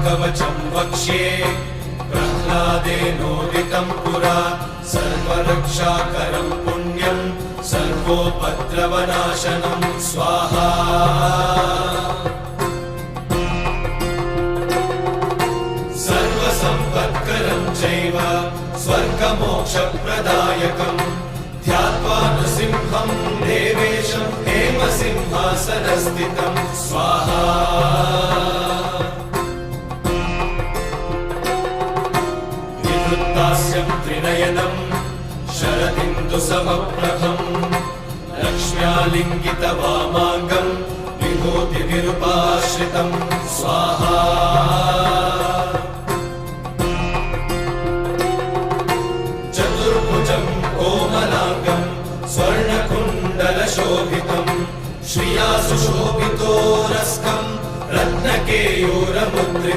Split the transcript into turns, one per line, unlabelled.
कवचं वक्ष्ये प्रह्लादेनोदितं पुरा सर्वरक्षाकरं पुण्यं सर्वोपद्रवनाशनं स्वाहा सर्वसम्पत्करं चैव स्वर्गमोक्षप्रदायकं ध्यात्वा नृसिंहं देवेशं हेमसिंहासनस्थितं स्वाहा विवृत्तास्यं त्रिनयनं शरदिन्दुसमप्रभं लक्ष्म्यालिङ्गितवामाङ्गं विभूतिविरूपाश्रितं स्वाहा चतुर्भुजं कोमलाङ्गं स्वर्णकुण्डलशोभितं श्रिया सुशोभितोरस्कं रत्नकेयूरमुद्रितम्